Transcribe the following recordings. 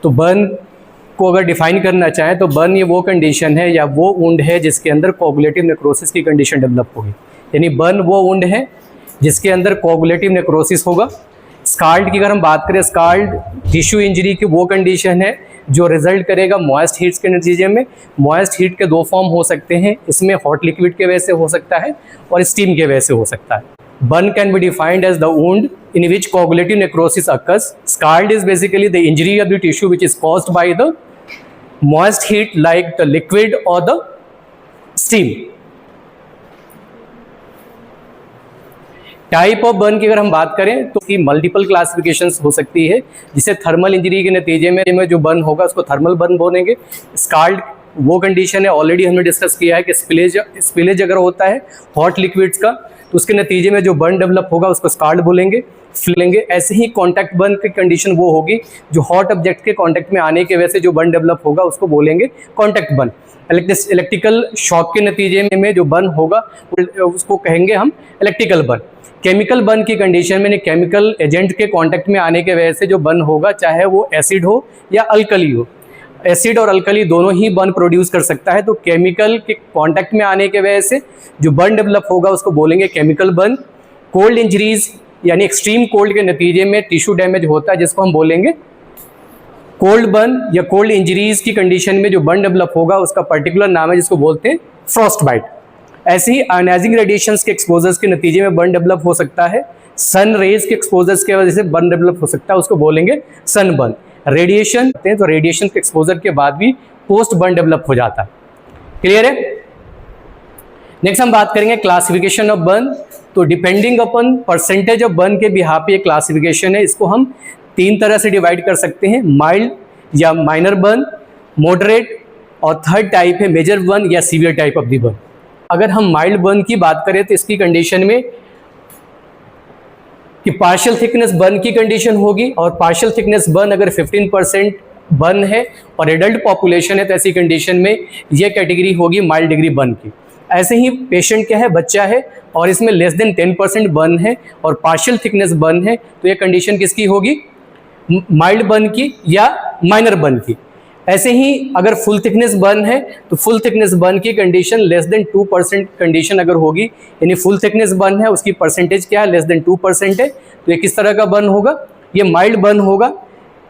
तो बर्न को अगर डिफाइन करना चाहें तो बर्न ये वो कंडीशन है या वो वुंड है जिसके अंदर कोगुलेटिव नेक्रोसिस की कंडीशन डेवलप होगी। यानी बर्न वो वुंड है जिसके अंदर कोगुलेटिव नेक्रोसिस होगा। स्कार्ड की अगर हम बात करें, स्कार्ड टिश्यू इंजरी की वो कंडीशन है जो रिजल्ट करेगा मॉइस्ट हीट्स के नतीजे में। मॉइस्ट हीट के दो फॉर्म हो सकते हैं, इसमें हॉट लिक्विड के वजह से हो सकता है और स्टीम के वजह से हो सकता है। Burn can be defined as the wound in which coagulative necrosis occurs. Scald is basically the injury of the tissue which is caused by the moist heat like the liquid or the steam. Type of burn की अगर हम बात करें तो इसकी multiple classifications हो सकती है, जिसे थर्मल इंजरी के नतीजे में जो बर्न होगा उसको थर्मल बर्न बोलेंगे। स्काल्ड वो कंडीशन है, ऑलरेडी हमने डिस्कस किया है कि स्पिलेज अगर होता है हॉट लिक्विड्स का तो उसके नतीजे में जो बर्न डेवलप होगा उसको स्काल्ड बोलेंगे। ऐसे ही कॉन्टैक्ट बर्न की कंडीशन वो होगी जो हॉट ऑब्जेक्ट के कॉन्टैक्ट में आने के वजह से जो बर्न डेवलप होगा उसको बोलेंगे कॉन्टैक्ट बर्न। इलेक्ट्रिकल शॉक के नतीजे में जो बर्न होगा उसको कहेंगे हम इलेक्ट्रिकल बर्न। केमिकल बर्न की कंडीशन में केमिकल एजेंट के कांटेक्ट में आने के वजह से जो बर्न होगा, चाहे वो एसिड हो या अल्कली हो, एसिड और अल्कली दोनों ही बर्न प्रोड्यूस कर सकता है। तो केमिकल के कांटेक्ट में आने के वजह से जो बर्न डेवलप होगा उसको बोलेंगे केमिकल बर्न। कोल्ड इंजरीज यानी एक्सट्रीम कोल्ड के नतीजे में टिश्यू डैमेज होता है जिसको हम बोलेंगे कोल्ड बर्न, या कोल्ड इंजरीज की कंडीशन में जो बर्न डेवलप होगा उसका पर्टिकुलर नाम है जिसको बोलते हैं फ्रॉस्ट बाइट। ऐसे ही आयोनाइजिंग रेडिएशंस के एक्सपोजर्स के नतीजे में बर्न डेवलप हो सकता है। सन रेज के एक्सपोजर्स की वजह से बर्न डेवलप हो सकता है, उसको बोलेंगे सन बर्न। रेडिएशन तो रेडिएशन के एक्सपोजर के बाद भी पोस्ट बर्न डेवलप हो जाता है। क्लियर है? नेक्स्ट हम बात करेंगे क्लासिफिकेशन ऑफ बर्न। तो depending upon percentage of burn के बिहाफ पे ये क्लासिफिकेशन है। इसको हम तीन तरह से डिवाइड कर सकते हैं, माइल्ड या माइनर बर्न, मॉडरेट, और थर्ड टाइप है मेजर बर्न या severe type of the burn. अगर हम माइल्ड बर्न की बात करें तो इसकी कंडीशन में कि पार्शियल थिकनेस बर्न की कंडीशन होगी, और पार्शियल थिकनेस बर्न अगर 15% बर्न है और एडल्ट पॉपुलेशन है तो ऐसी कंडीशन में यह कैटेगरी होगी माइल्ड डिग्री बर्न की। ऐसे ही पेशेंट क्या है, बच्चा है और इसमें लेस देन 10% बर्न है और पार्शियल थिकनेस बर्न है तो यह कंडीशन किसकी होगी, माइल्ड बर्न की या माइनर बर्न की। ऐसे ही अगर फुल थिकनेस बर्न है तो फुल थिकनेस बर्न की कंडीशन लेस देन 2% कंडीशन अगर होगी, यानी फुल थिकनेस बर्न है उसकी परसेंटेज क्या है, लेस देन 2% है, तो ये किस तरह का बर्न होगा, ये माइल्ड बर्न होगा।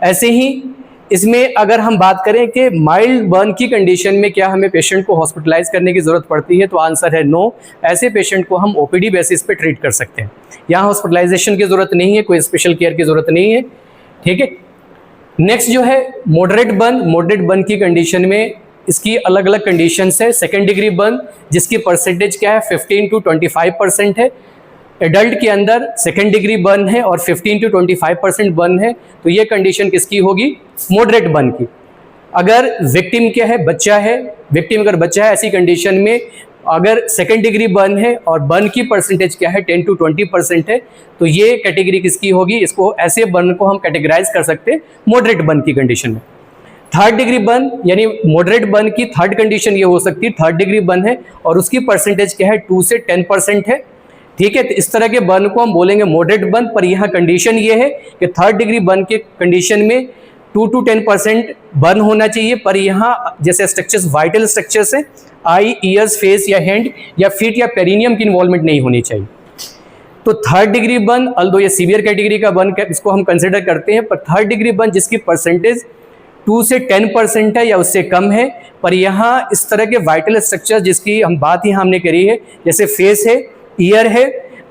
ऐसे ही इसमें अगर हम बात करें कि माइल्ड बर्न की कंडीशन में क्या हमें पेशेंट को हॉस्पिटलाइज करने की ज़रूरत पड़ती है, तो आंसर है नो। ऐसे पेशेंट को हम ओपीडी बेसिस पे ट्रीट कर सकते हैं, यहाँ हॉस्पिटलाइजेशन की ज़रूरत नहीं है, कोई स्पेशल केयर की ज़रूरत नहीं है। ठीक है, नेक्स्ट जो है मॉडरेट बर्न। मॉडरेट बर्न की कंडीशन में इसकी अलग अलग कंडीशंस है। सेकेंड डिग्री बर्न जिसकी परसेंटेज क्या है 15 to 25% है। एडल्ट के अंदर सेकेंड डिग्री बर्न है और 15 to 25% बर्न है, तो ये कंडीशन किसकी होगी, मॉडरेट बर्न की। अगर विक्टिम क्या है, बच्चा है, विक्टिम अगर बच्चा है ऐसी कंडीशन में अगर सेकेंड डिग्री बर्न है और बर्न की परसेंटेज क्या है 10 to 20% है, तो ये कैटेगरी किसकी होगी, इसको ऐसे बर्न को हम कैटेगराइज कर सकते हैं मॉडरेट बर्न की कंडीशन में। थर्ड डिग्री बर्न यानी मॉडरेट बर्न की थर्ड कंडीशन ये हो सकती है, थर्ड डिग्री बर्न है और उसकी परसेंटेज क्या है 2 से 10% है। ठीक है, तो इस तरह के बर्न को हम बोलेंगे मॉडरेट बर्न, पर यहाँ कंडीशन ये है कि थर्ड डिग्री बर्न के कंडीशन में 2 to 10% बर्न होना चाहिए, पर यहाँ जैसे स्ट्रक्चर्स वाइटल स्ट्रक्चर्स है, आई, ईयर्स, फेस या हैंड या फीट या पेरिनियम की इन्वॉल्वमेंट नहीं होनी चाहिए। तो थर्ड डिग्री बर्न, अल्दो ये सीवियर कैटेगरी का बर्न इसको हम कंसिडर करते हैं, पर थर्ड डिग्री बर्न जिसकी परसेंटेज 2 से 10% है या उससे कम है, पर यहाँ इस तरह के वाइटल स्ट्रक्चर जिसकी हम बात यहाँ हमने करी है, जैसे फेस है, ईयर है,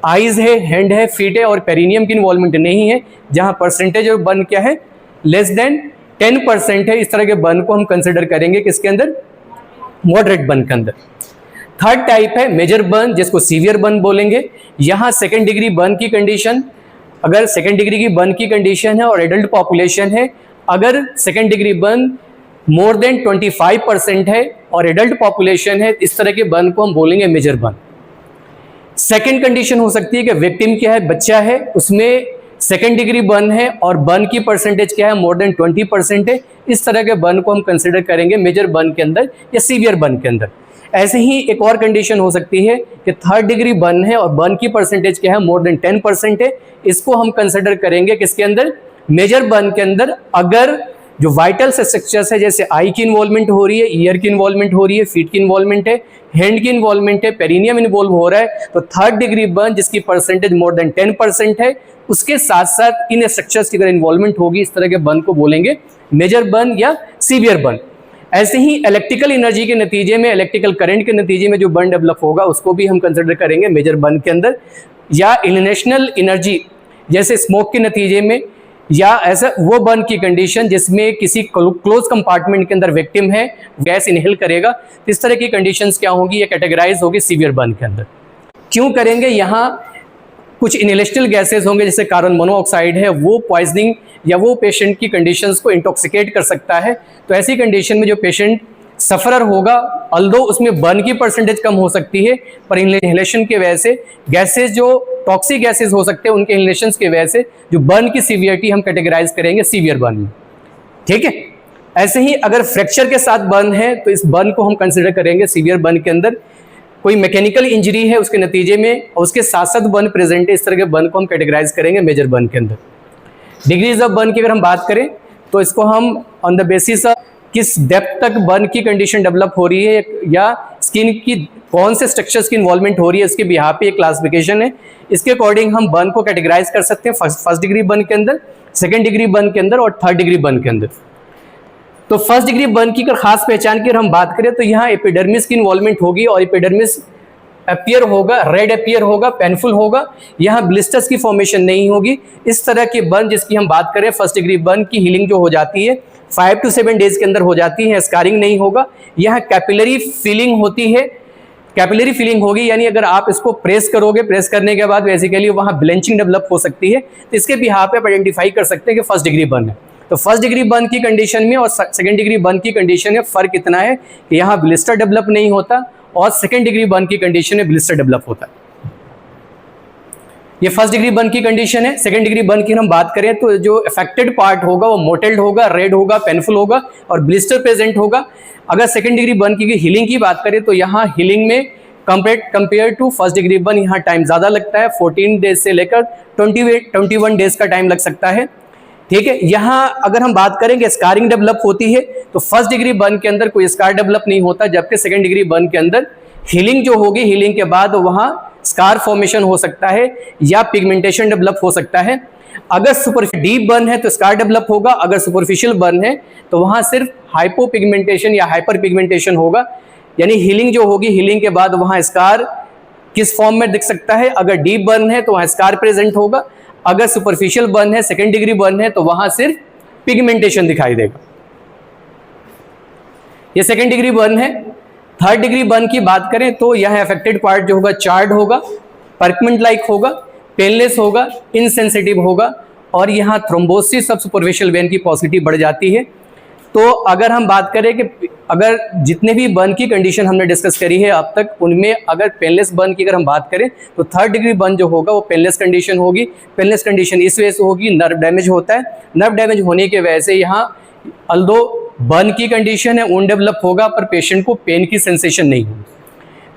आइज है, हैंड है, फीट है और पेरिनियम की इन्वॉल्वमेंट नहीं है, जहाँ परसेंटेज ऑफ बर्न क्या है, लेस देन 10% है, इस तरह के बर्न को हम कंसिडर करेंगे किसके अंदर, मॉडरेट बर्न के अंदर। थर्ड टाइप है मेजर बर्न जिसको सीवियर बर्न बोलेंगे। यहाँ सेकेंड डिग्री बर्न की कंडीशन, अगर सेकेंड डिग्री की बर्न की कंडीशन है और एडल्ट पॉपुलेशन है, अगर second degree burn more than 25% है और एडल्ट पॉपुलेशन है, इस तरह के बर्न को हम बोलेंगे मेजर बर्न। सेकेंड कंडीशन हो सकती है कि विक्टिम क्या है, बच्चा है, उसमें सेकेंड डिग्री बर्न है और बर्न की परसेंटेज क्या है, मोर देन 20% है, इस तरह के बर्न को हम कंसिडर करेंगे मेजर बर्न के अंदर या सीवियर बर्न के अंदर। ऐसे ही एक और कंडीशन हो सकती है कि थर्ड डिग्री बर्न है और बर्न की परसेंटेज क्या है, मोर देन 10% है, इसको हम कंसिडर करेंगे किसके अंदर, मेजर बर्न के अंदर, अगर जो वाइटल स्ट्रक्चर्स है, जैसे आई की इन्वॉल्वमेंट हो रही है, ईयर की इन्वॉल्वमेंट हो रही है, फीट की इन्वॉल्वमेंट है, हैंड की इन्वॉल्वमेंट है, पेरिनियम इन्वॉल्व हो रहा है, तो थर्ड डिग्री बर्न जिसकी परसेंटेज मोर देन 10% है, उसके साथ साथ इन स्ट्रक्चर्स की अगर इन्वॉल्वमेंट होगी, इस तरह के बर्न को बोलेंगे मेजर बर्न या सीवियर बर्न। ऐसे ही इलेक्ट्रिकल एनर्जी के नतीजे में, इलेक्ट्रिकल करंट के नतीजे में जो बर्न डेवलप होगा उसको भी हम कंसिडर करेंगे मेजर बर्न के अंदर, या इनहेलेशनल एनर्जी जैसे स्मोक के नतीजे में, या ऐसा वो बर्न की कंडीशन जिसमें किसी क्लोज कंपार्टमेंट के अंदर विक्टिम है, गैस इनहेल करेगा, इस तरह की कंडीशंस क्या होगी, ये कैटेगराइज होगी सीवियर बर्न के अंदर। क्यों करेंगे, यहाँ कुछ इनहेलेशनल गैसेस होंगे जैसे कार्बन मोनोऑक्साइड है, वो पॉइजनिंग या वो पेशेंट की कंडीशंस को इंटॉक्सिकेट कर सकता है। तो ऐसी कंडीशन में जो पेशेंट सफरर होगा, अल्दो उसमें बर्न की परसेंटेज कम हो सकती है, पर इनहेलेशन की वजह से गैसेस जो टॉक्सिक गैसेस हो सकते हैं उनके इनहेलेशन की वजह से जो बर्न की सीवियरिटी हम कैटेगराइज करेंगे सीवियर बर्न में। ठीक है, ऐसे ही अगर फ्रैक्चर के साथ बर्न है तो इस बर्न को हम कंसिडर करेंगे सीवियर बर्न के अंदर। कोई मैकेनिकल इंजरी है उसके नतीजे में और उसके साथ साथ बर्न प्रेजेंट है, इस तरह के बर्न को हम कैटेगराइज करेंगे मेजर बर्न के अंदर। डिग्रीज ऑफ बर्न की अगर हम बात करें तो इसको हम ऑन द बेसिस ऑफ किस डेप्थ तक बर्न की कंडीशन डेवलप हो रही है या स्किन की कौन से स्ट्रक्चर्स की इन्वॉल्वमेंट हो रही है, इसके बिहार पे एक क्लासिफिकेशन है। इसके अकॉर्डिंग हम बर्न को कैटेगराइज कर सकते हैं फर्स्ट डिग्री बर्न के अंदर, सेकंड डिग्री बर्न के अंदर और थर्ड डिग्री बर्न के अंदर। तो फर्स्ट डिग्री बर्न की अगर खास पहचान की हम बात करें तो यहाँ एपिडर्मिस की इन्वॉल्वमेंट होगी और एपिडर्मिस अपीयर होगा, रेड अपीयर होगा, पेनफुल होगा, यहाँ ब्लिस्टर्स की फॉर्मेशन नहीं होगी। इस तरह के बर्न जिसकी हम बात करें फर्स्ट डिग्री बर्न की हीलिंग जो हो जाती है 5 to 7 डेज के अंदर हो जाती है, स्कारिंग नहीं होगा। यहाँ कैपिलरी फीलिंग होती है, कैपिलरी फीलिंग होगी, यानी अगर आप इसको प्रेस करोगे, प्रेस करने के बाद बेसिकली वहाँ ब्लेंचिंग डेवलप हो सकती है, तो इसके बिहाफ पे आप आइडेंटिफाई कर सकते हैं कि फर्स्ट डिग्री बर्न है। तो फर्स्ट डिग्री बर्न की कंडीशन में और सेकेंड डिग्री बर्न की कंडीशन में फर्क इतना है कि यहाँ ब्लिस्टर डेवलप नहीं होता और सेकेंड डिग्री बर्न की कंडीशन में ब्लिस्टर डेवलप होता है। ये फर्स्ट डिग्री बर्न की कंडीशन है। सेकेंड डिग्री बर्न की हम बात करें तो जो अफेक्टेड पार्ट होगा वो मोटेल्ड होगा, रेड होगा, पेनफुल होगा और ब्लिस्टर प्रेजेंट होगा। अगर सेकेंड डिग्री बर्न की हीलिंग की बात करें तो यहाँ हीलिंग में compare to first degree burn यहाँ टाइम ज़्यादा लगता है, 14 डेज से लेकर 21 डेज का टाइम लग सकता है। ठीक है, यहाँ अगर हम बात करेंगे स्कारिंग डेवलप होती है तो फर्स्ट डिग्री बर्न के अंदर कोई स्कार डेवलप नहीं होता, जबकि सेकेंड डिग्री बर्न के अंदर हीलिंग जो होगी, हीलिंग के बाद वहाँ स्कार फॉर्मेशन हो सकता है या पिगमेंटेशन डेवलप हो सकता है। अगर सुपरफिशियल डीप बर्न है तो स्कार डेवलप होगा, अगर सुपरफिशियल बर्न है तो वहाँ सिर्फ हाइपो पिगमेंटेशन या हाइपर पिगमेंटेशन होगा, यानी हीलिंग जो होगी, हीलिंग के बाद वहाँ स्कार किस फॉर्म में दिख सकता है। अगर डीप बर्न है तो वहाँ स्कार प्रेजेंट होगा, अगर सुपरफिशियल बर्न है, सेकेंड डिग्री बर्न है तो वहां सिर्फ पिगमेंटेशन दिखाई देगा। ये सेकेंड डिग्री बर्न है। थर्ड डिग्री बर्न की बात करें तो यह अफेक्टेड पार्ट जो होगा चार्ड होगा, पर्कमेंट लाइक होगा, पेनलेस होगा, इनसेंसिटिव होगा और यहाँ थ्रोम्बोसिस ऑफ सुपरफिशियल वेन की पॉसिबिलिटी बढ़ जाती है। तो अगर हम बात करें कि अगर जितने भी बर्न की कंडीशन हमने डिस्कस करी है अब तक, उनमें अगर पेनलेस बर्न की अगर हम बात करें तो थर्ड डिग्री बर्न जो होगा वो पेनलेस कंडीशन होगी। पेनलेस कंडीशन इस वजह से होगी, नर्व डैमेज होता है, नर्व डैमेज होने की वजह से यहाँ अल्दो बर्न की कंडीशन है, ऊंड डेवलप होगा पर पेशेंट को पेन की सेंसेशन नहीं होगी।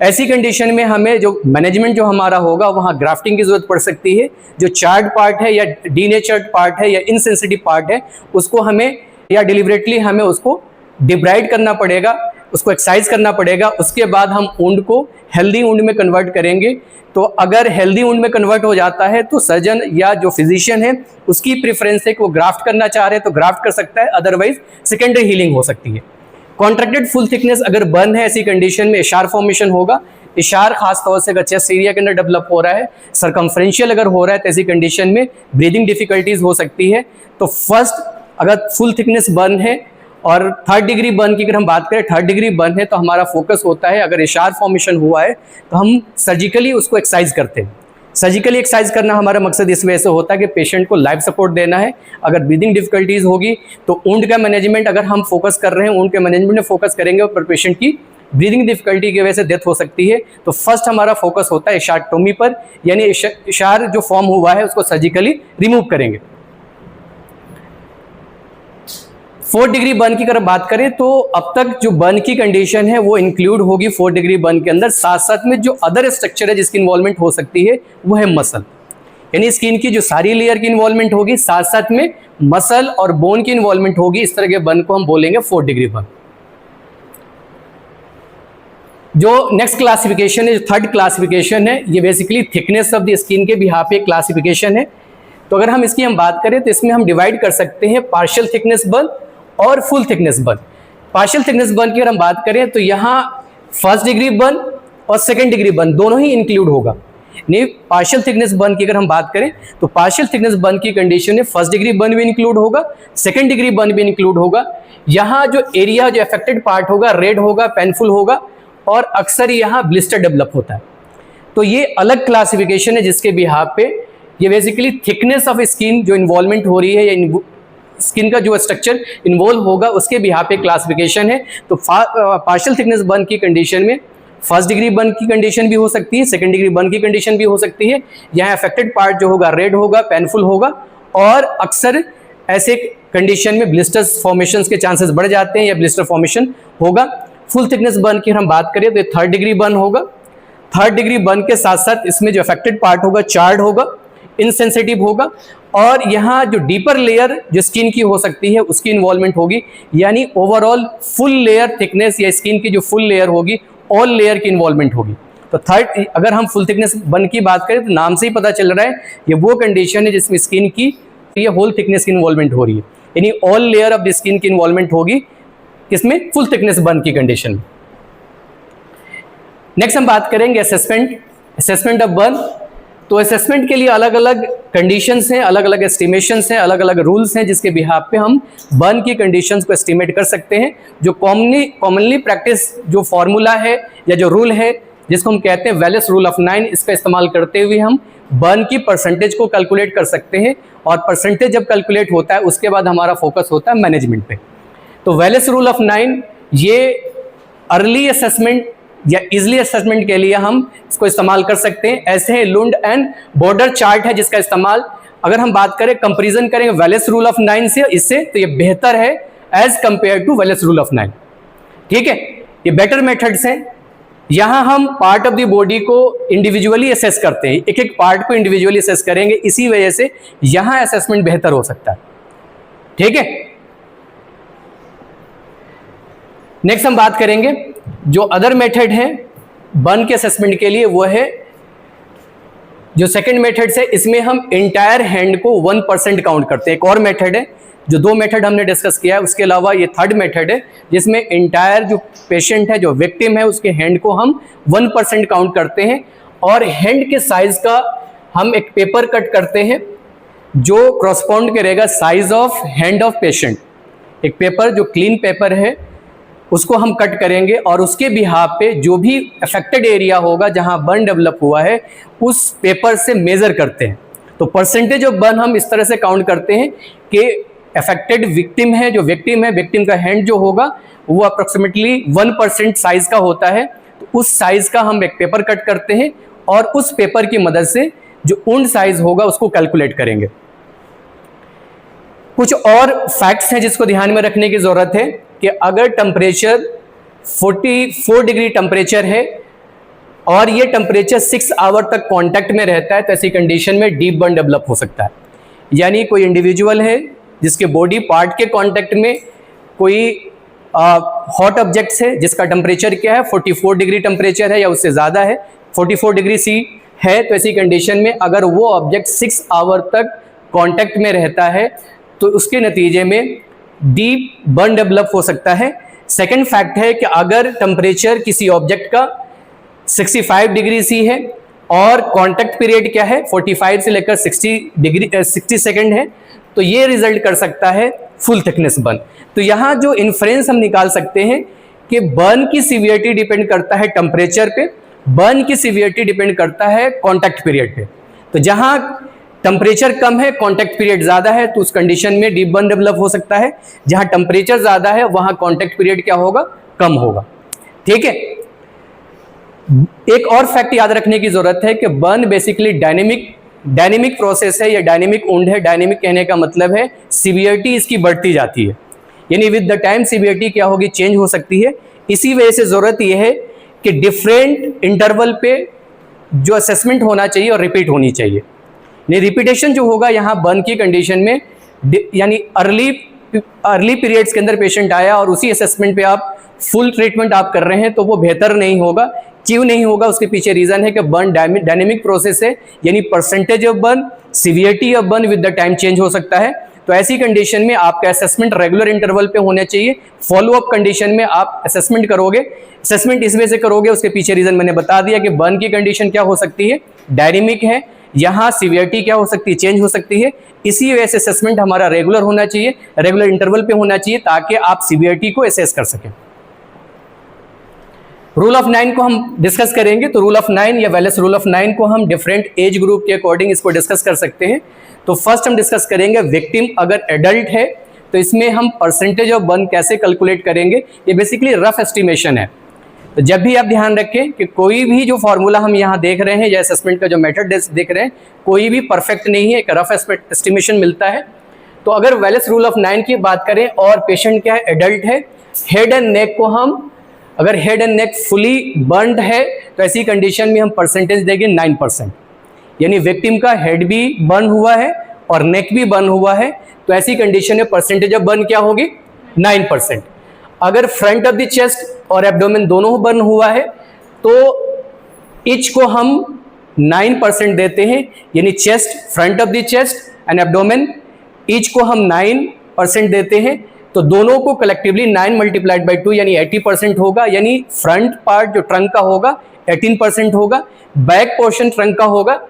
ऐसी कंडीशन में हमें जो मैनेजमेंट जो हमारा होगा वहाँ ग्राफ्टिंग की जरूरत पड़ सकती है। जो चार्ड पार्ट है या डीनेचर्ड पार्ट है या इनसेंसिटिव पार्ट है उसको हमें या डिलिबरेटली हमें उसको डिब्राइड करना पड़ेगा, उसको एक्सरसाइज करना पड़ेगा। उसके बाद हम ऊंड को हेल्दी ऊंड में कन्वर्ट करेंगे। तो अगर हेल्दी ऊंड में कन्वर्ट हो जाता है तो सर्जन या जो फिजिशियन है उसकी प्रेफरेंस है कि वो ग्राफ्ट करना चाह रहे हैं तो ग्राफ्ट कर सकता है, अदरवाइज सेकेंडरी हीलिंग हो सकती है। कॉन्ट्रैक्टेड फुल थिकनेस अगर बर्न है, ऐसी कंडीशन में इशार फॉर्मेशन होगा। इशार खास तौर से अगर चेस्ट एरिया के अंदर डेवलप हो रहा है, सर्कमफ्रेंशियल अगर हो रहा है तो ऐसी कंडीशन में ब्रीदिंग डिफिकल्टीज हो सकती है। तो फर्स्ट अगर फुल थिकनेस बर्न है और थर्ड डिग्री बर्न की अगर हम बात करें, थर्ड डिग्री बर्न है तो हमारा फोकस होता है अगर इशार फॉर्मेशन हुआ है तो हम सर्जिकली उसको एक्सरसाइज करते हैं। सर्जिकली एक्सरसाइज करना हमारा मकसद इस वजह से होता है कि पेशेंट को लाइफ सपोर्ट देना है। अगर ब्रीदिंग डिफिकल्टीज होगी तो ऊंड का मैनेजमेंट अगर हम फोकस कर रहे हैं, ऊंड के मैनेजमेंट में फोकस करेंगे पर पेशेंट की ब्रीदिंग डिफिकल्टी की वजह से डेथ हो सकती है। तो फर्स्ट हमारा फोकस होता है इशारटोमी पर, यानी इशार जो फॉर्म हुआ है उसको सर्जिकली रिमूव करेंगे। फोर्थ डिग्री बर्न की अगर बात करें तो अब तक जो बर्न की कंडीशन है वो इंक्लूड होगी फोर्थ डिग्री बर्न के अंदर। साथ साथ में जो अदर स्ट्रक्चर है जिसकी इन्वॉल्वमेंट हो सकती है वो है मसल। यानी स्किन की जो सारी लेयर की इन्वॉल्वमेंट होगी, साथ साथ में मसल और बोन की इन्वॉल्वमेंट होगी, इस तरह के बर्न को हम बोलेंगे 4th डिग्री बर्न। जो नेक्स्ट क्लासिफिकेशन है, जो 3rd क्लासिफिकेशन है, ये basically thickness of the skin के बिहाफ पे क्लासिफिकेशन है। तो अगर हम इसकी बात करें तो इसमें हम डिवाइड कर सकते हैं पार्शियल थिकनेस बर्न और full thickness burn. Partial thickness burn की अगर हम बात करें तो यहाँ 1st डिग्री बर्न और 2nd डिग्री बर्न दोनों ही इंक्लूड होगा। नहीं, पार्शियल थिकनेस बर्न की अगर हम बात करें तो पार्शियल थिकनेस बर्न की कंडीशन में 1st डिग्री बर्न भी इंक्लूड होगा, 2nd डिग्री बर्न भी इंक्लूड होगा। यहाँ जो एरिया, जो अफेक्टेड पार्ट होगा, रेड होगा, पेनफुल होगा और अक्सर यहाँ ब्लिस्टर डेवलप होता है। तो ये अलग क्लासिफिकेशन है जिसके बिहाफ पे ये बेसिकली थिकनेस ऑफ स्किन जो इन्वॉल्वमेंट हो रही है या स्किन का जो स्ट्रक्चर इन्वॉल्व होगा उसके बिहाफ पे क्लासिफिकेशन है। तो पार्शियल थिकनेस बर्न की कंडीशन में 1st डिग्री बर्न की कंडीशन भी हो सकती है, 2nd डिग्री बर्न की कंडीशन भी हो सकती है। यहाँ अफेक्टेड पार्ट जो होगा रेड होगा, पेनफुल होगा और अक्सर ऐसे कंडीशन में ब्लिस्टर्स फॉर्मेशन के चांसेस बढ़ जाते हैं या ब्लिस्टर फॉर्मेशन होगा। फुल थिकनेस बर्न की हम बात करें तो 3rd डिग्री बर्न होगा। 3rd डिग्री बर्न के साथ साथ इसमें जो अफेक्टेड पार्ट होगा चार्ड होगा, इनसेंसिटिव होगा और यहाँ जो डीपर लेयर जो स्किन की हो सकती है उसकी इन्वॉल्वमेंट होगी, यानी ओवरऑल फुल लेयर थिकनेस या स्किन की जो फुल लेयर होगी, ऑल लेयर की इन्वॉल्वमेंट होगी। तो 3rd, अगर हम फुल थिकनेस बर्न की बात करें तो नाम से ही पता चल रहा है ये वो कंडीशन है जिसमें स्किन की ये होल थिकनेस की इन्वॉल्वमेंट हो रही है, यानी all layer of the skin की इन्वॉल्वमेंट होगी इसमें फुल थिकनेस बर्न की कंडीशन में। नेक्स्ट हम बात करेंगे असेसमेंट ऑफ बर्न। तो असेसमेंट के लिए अलग अलग कंडीशंस हैं, अलग अलग एस्टिमेशंस हैं, अलग अलग रूल्स हैं जिसके बिहाफ पे हम बर्न की कंडीशंस को एस्टिमेट कर सकते हैं। जो कॉमनली प्रैक्टिस जो फॉर्मूला है या जो रूल है जिसको हम कहते हैं वेलेस रूल ऑफ 9, इसका इस्तेमाल करते हुए हम बर्न की परसेंटेज को कैलकुलेट कर सकते हैं और परसेंटेज जब कैलकुलेट होता है उसके बाद हमारा फोकस होता है मैनेजमेंट पे। तो वेलेस रूल ऑफ 9 ये अर्ली असेसमेंट या इजली असेसमेंट के लिए हम इसको इस्तेमाल कर सकते हैं। ऐसे है लुंड एंड बॉर्डर चार्ट है जिसका इस्तेमाल अगर हम बात करें, कंपैरिजन करेंगे वेलेस रूल ऑफ 9 से इससे, तो ये बेहतर है as compare to Wallace rule of 9। ठीक है, ये बेटर मेथड्स हैं। यहाँ हम पार्ट ऑफ द बॉडी को इंडिविजुअली असेस करते हैं, एक एक पार्ट को इंडिविजुअली असेस करेंगे, इसी वजह से यहाँ असेसमेंट बेहतर हो सकता है। ठीक है, नेक्स्ट हम बात करेंगे जो अदर मेथड है बर्न के असेसमेंट के लिए, वो है जो सेकंड मेथड है, इसमें हम इंटायर हैंड को 1% काउंट करते हैं। एक और मेथड है, जो 2 मेथड हमने डिस्कस किया है उसके अलावा ये 3rd मेथड है जिसमें इंटायर जो पेशेंट है, जो विक्टिम है, उसके हैंड को हम 1% काउंट करते हैं और हैंड के साइज का हम एक पेपर कट करते हैं जो क्रॉसपॉन्ड करेगा size of hand of patient. एक पेपर जो क्लीन पेपर है उसको हम कट करेंगे और उसके बिहाफ पे जो भी अफेक्टेड एरिया होगा जहां बर्न डेवलप हुआ है उस पेपर से मेजर करते हैं। तो परसेंटेज ऑफ बर्न हम इस तरह से काउंट करते हैं कि अफेक्टेड विक्टिम है, जो विक्टिम है, विक्टिम का हैंड जो होगा वो अप्रोक्सीमेटली 1% साइज का होता है। तो उस साइज का हम एक पेपर कट करते हैं और उस पेपर की मदद से जो वुंड साइज होगा उसको कैलकुलेट करेंगे। कुछ और फैक्ट्स हैं जिसको ध्यान में रखने की जरूरत है कि अगर टेम्परेचर 44 डिग्री टेम्परेचर है और ये टेम्परेचर 6 आवर तक कांटेक्ट में रहता है तो ऐसी कंडीशन में डीप बर्न डेवलप हो सकता है। यानी कोई इंडिविजुअल है जिसके बॉडी पार्ट के कांटेक्ट में कोई हॉट ऑब्जेक्ट्स है जिसका टेम्परेचर क्या है 44 डिग्री टेम्परेचर है या उससे ज़्यादा है, 44 डिग्री सी है, तो ऐसी कंडीशन में अगर वो ऑब्जेक्ट 6 आवर तक कांटेक्ट में रहता है तो उसके नतीजे में डीप बर्न डेवलप हो सकता है। सेकंड फैक्ट है कि अगर टेम्परेचर किसी ऑब्जेक्ट का 65 डिग्री सी है और कांटेक्ट पीरियड क्या है 45 से लेकर 60 सेकंड है तो ये रिजल्ट कर सकता है फुल थिकनेस बर्न। तो यहाँ जो इन्फ्रेंस हम निकाल सकते हैं कि बर्न की सीवियरिटी डिपेंड करता है टेम्परेचर पे, बर्न की सीवियरिटी डिपेंड करता है कांटेक्ट पीरियड पे। तो जहाँ टेम्परेचर कम है, कांटेक्ट पीरियड ज़्यादा है, तो उस कंडीशन में डीप बर्न डेवलप हो सकता है। जहाँ टेम्परेचर ज़्यादा है वहाँ कांटेक्ट पीरियड क्या होगा, कम होगा। ठीक है, एक और फैक्ट याद रखने की जरूरत है कि बर्न बेसिकली डायनेमिक प्रोसेस है या डायनेमिक वुंड है। डायनेमिक कहने का मतलब है सीवियरिटी इसकी बढ़ती जाती है, यानी विद द टाइम सीवियरिटी क्या होगी, चेंज हो सकती है। इसी वजह से ज़रूरत यह है कि डिफरेंट इंटरवल पे जो असेसमेंट होना चाहिए और रिपीट होनी चाहिए। नहीं, रिपीटेशन जो होगा यहाँ बर्न की कंडीशन में, यानी अर्ली पीरियड्स के अंदर पेशेंट आया और उसी असेसमेंट पे आप फुल ट्रीटमेंट आप कर रहे हैं, तो वो बेहतर नहीं होगा। क्यों नहीं होगा? उसके पीछे रीजन है कि बर्न डायनेमिक प्रोसेस है, यानी percentage of burn, severity of burn with the time change हो सकता है। तो ऐसी कंडीशन में आपका असेसमेंट रेगुलर इंटरवल पे होना चाहिए। फॉलोअप कंडीशन में आप असेसमेंट करोगे, असेसमेंट इस वजह से करोगे, उसके पीछे रीजन मैंने बता दिया कि बर्न की कंडीशन क्या हो सकती है, डायनेमिक है, यहाँ सीवियरिटी क्या हो सकती है, चेंज हो सकती है। इसी वजह से असेसमेंट हमारा रेगुलर होना चाहिए, रेगुलर इंटरवल पे होना चाहिए, ताकि आप सीवियरिटी को असेस कर सकें। रूल ऑफ 9 को हम डिस्कस करेंगे। तो रूल ऑफ 9 या वेलेस रूल ऑफ 9 को हम डिफरेंट एज ग्रुप के अकॉर्डिंग इसको डिस्कस कर सकते हैं। तो फर्स्ट हम डिस्कस करेंगे विक्टिम अगर एडल्ट है तो इसमें हम परसेंटेज ऑफ बर्न कैसे कैलकुलेट करेंगे। ये बेसिकली रफ एस्टिमेशन है। तो जब भी आप ध्यान रखें कि कोई भी जो फॉर्मूला हम यहाँ देख रहे हैं या असेसमेंट का जो मेथड देख रहे हैं, कोई भी परफेक्ट नहीं है, एक रफ एस्टिमेशन मिलता है। तो अगर वेलेस रूल ऑफ 9 की बात करें और पेशेंट क्या है, एडल्ट है, हेड एंड नेक को हम, अगर head and neck fully burned है तो ऐसी कंडीशन में हम परसेंटेज देंगे 9%, यानी विक्टिम का हेड भी बर्न हुआ है और नेक भी बर्न हुआ है, तो ऐसी कंडीशन में परसेंटेज ऑफ बर्न क्या होगी, 9%। अगर फ्रंट ऑफ द चेस्ट और एब्डोमेन दोनों बर्न हुआ है तो ईच को हम 9% देते हैं, यानी chest, front of the chest and abdomen each को हम 9% देते हैं। तो दोनों को कलेक्टिवली 9 मल्टीप्लाइड बाई 2 यानी 80% होगा, यानी फ्रंट पार्ट जो ट्रंक का होगा 18% होगा, बैक पोर्शन ट्रंक का होगा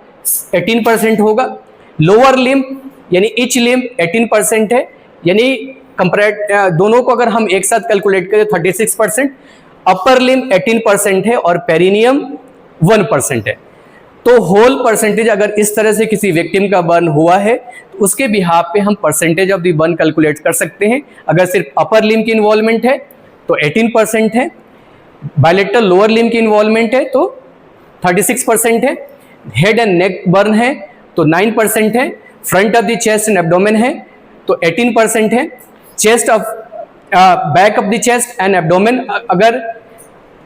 18% होगा, लोअर लिम्ब यानी ईच लिम्ब 18% है, यानी कंपेयर दोनों को अगर हम एक साथ कैलकुलेट करें 36%, अपर लिम्ब 18% है और पेरिनियम 1% है। तो होल परसेंटेज अगर इस तरह से किसी विक्टिम का बर्न हुआ है तो उसके बिहाफ पे हम percentage of the burn calculate कर सकते हैं। अगर सिर्फ अपर लिम्ब की इन्वॉल्वमेंट है तो 18% है, बायलेटरल लोअर लिम्ब की इन्वॉल्वमेंट है तो 36% है, हेड एंड नेक बर्न है तो 9% है, front of the chest and abdomen है तो 18% है, chest of back of the chest and abdomen अगर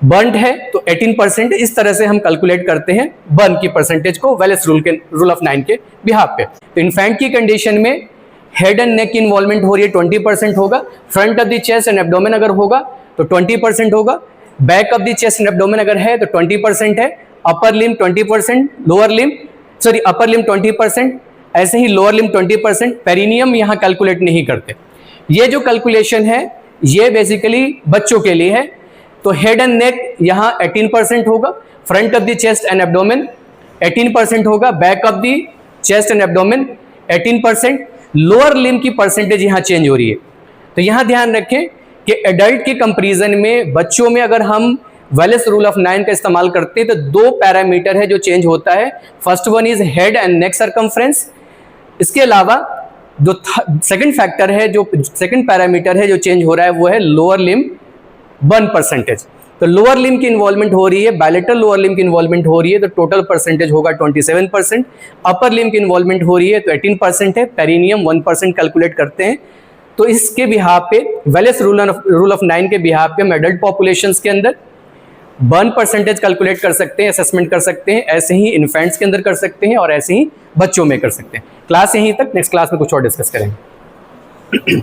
बर्न्ड है तो 18%। इस तरह से हम कैलकुलेट करते हैं बर्न की परसेंटेज को वेलेस रूल ऑफ 9 के बिहाफ पे। तो इन्फेंट की कंडीशन में हेड एंड नेक की इन्वॉल्वमेंट हो रही है 20% होगा, front of the chest and abdomen अगर होगा तो 20% होगा, back of the chest and abdomen अगर है तो 20% है, upper limb 20%, lower limb upper limb 20%, ऐसे ही लोअर लिम्ब 20%। पेरिनियम यहाँ कैलकुलेट नहीं करते। ये जो कैलकुलेशन है ये बेसिकली बच्चों के लिए है। तो हेड एंड नेक यहाँ 18% होगा, front of the chest and abdomen 18% होगा, back of the chest and abdomen 18%, lower limb की परसेंटेज यहाँ चेंज हो रही है। तो यहाँ ध्यान रखें कि एडल्ट के कंपैरिजन में बच्चों में अगर हम वेलेस रूल ऑफ 9 का इस्तेमाल करते हैं तो 2 पैरामीटर है जो चेंज होता है। First one is head and neck circumference. इसके अलावा जो सेकंड फैक्टर है, जो सेकंड पैरामीटर है जो चेंज हो रहा है वो है लोअर लिम्ब बर्न परसेंटेज। तो लोअर लिम्ब की इन्वॉल्वमेंट हो रही है, बायलेटरल लोअर लिम्ब की इन्वॉल्वमेंट हो रही है तो टोटल परसेंटेज होगा 27%, अपर लिम्ब की इन्वॉल्वमेंट हो रही है तो 18% है, पेरिनियम 1% कैलकुलेट करते हैं। तो इसके बिहाफ पे वेलेस रूल ऑफ 9 के बिहाफ पे हम एडल्ट पॉपुलेशंस के अंदर बर्न परसेंटेज कैलकुलेट कर सकते हैं, असेसमेंट कर सकते हैं, ऐसे ही इन्फेंट्स के अंदर कर सकते हैं और ऐसे ही बच्चों में कर सकते हैं। क्लास यहीं तक, नेक्स्ट क्लास में कुछ और डिस्कस करेंगे।